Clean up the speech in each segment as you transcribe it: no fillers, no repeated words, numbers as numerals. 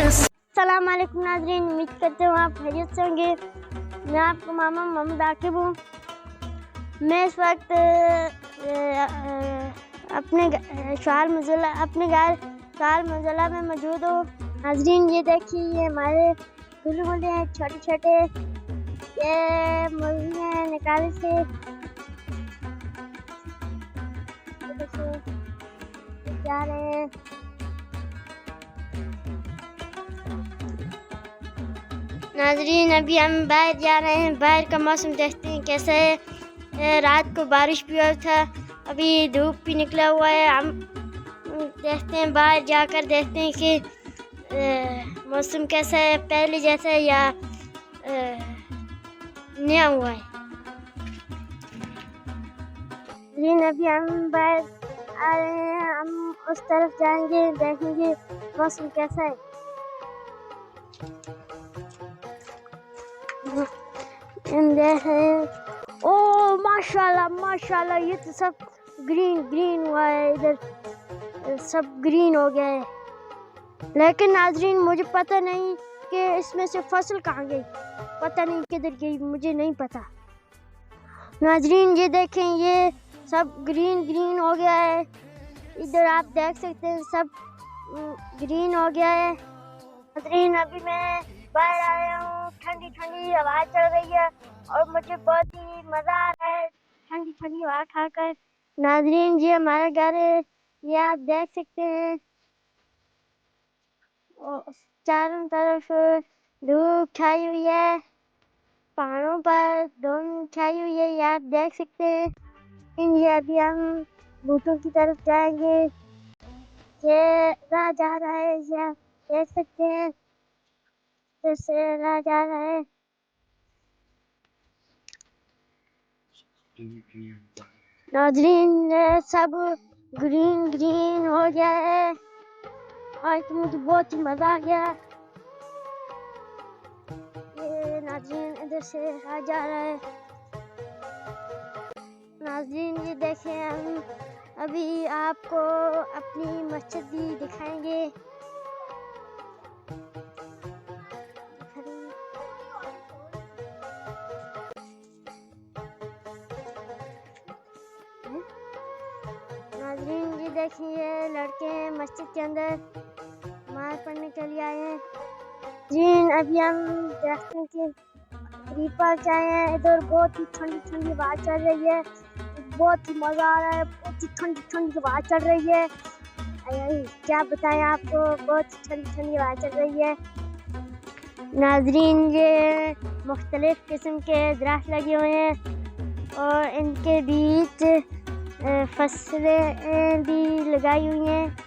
अस्सलाम वालेकुम नाज़रीन, उम्मीद करते हूँ आप खैरियत से होंगे। मैं आपको मामा मोहम्मद आकिब हूँ। मैं इस वक्त अपने शहर मुज़ल्ला में मौजूद हूँ। नाज़रीन ये देखिए, ये हमारे गुल्ले हैं छोटे छोटे, ये मुर्गियाँ हैं निकाले से। जा रहे हैं नाज़रीन, अभी हम बाहर जा रहे हैं। बाहर का मौसम देखते हैं कैसा है। रात को बारिश भी हुआ था, अभी धूप भी निकला हुआ है। हम देखते हैं, बाहर जाकर देखते हैं कि मौसम कैसा है, पहले जैसा है या नया हुआ है। अभी हम बाहर आ रहे हैं, हम उस तरफ जाएंगे, देखेंगे मौसम कैसा है। ओ माशाल्लाह माशाल्लाह, ये तो सब ग्रीन हुआ है, इधर सब ग्रीन हो गया है। लेकिन नाज़रीन मुझे पता नहीं कि इसमें से फसल कहाँ गई, पता नहीं किधर गई, मुझे नहीं पता। नाज़रीन ये देखें, ये सब ग्रीन हो गया है। इधर आप देख सकते हैं सब ग्रीन हो गया है। नाज़रीन अभी मैं बाहर आया हूँ, ठंडी ठंडी हवा चल रही है और मुझे बहुत ही मज़ा आ रहा है ठंडी ठंडी हवा खाकर। नाज़रीन ये हमारा घर है, ये आप देख सकते हैं। और चारों तरफ धूप छाई हुई है, पहाड़ों पर धूप छाई हुई है, ये आप देख सकते हैं। ये अभी हम बूटों की तरफ जाएंगे। ये राह जा रहा है, ये आप देख सकते हैं, से राह जा रहा है। नाज़रीन सब ग्रीन हो गया है। आज तो मुझे बहुत ही मज़ा आ गया। ये नाज़रीन इधर से राह जा रहा है। नाज़रीन ये देखें, हम अभी आपको अपनी मस्जिद भी दिखाएंगे। नाज़रीन ये देखिए, लड़के मस्जिद के अंदर नमाज़ पढ़ने के लिए आए हैं। जी अभी हम देखते हैं कि करीब पहुँच आए हैं। इधर बहुत ही ठंडी ठंडी हवा चल रही है, बहुत ही मज़ा आ रहा है, बहुत ही ठंडी ठंडी हवा चल रही है। क्या बताएं आपको, बहुत ही ठंडी ठंडी हवा चल रही है। नाज़रीन ये मुख्तलिफ़ किस्म के दरख्त लगे हुए हैं और इनके बीच फसलें भी लगाई हुई हैं।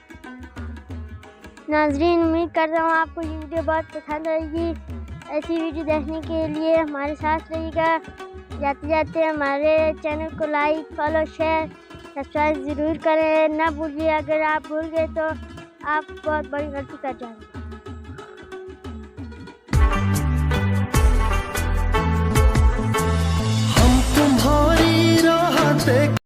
नाज़रीन उम्मीद कर रहा हूँ आपको ये वीडियो बहुत पसंद आएगी। ऐसी वीडियो देखने के लिए हमारे साथ रहिएगा। जाते जाते हमारे चैनल को लाइक, फॉलो, शेयर, सब्सक्राइब ज़रूर करें ना भूलिए। अगर आप भूल गए तो आप बहुत बड़ी गलती कर जाएंगे। हम तुम्हारी राह देख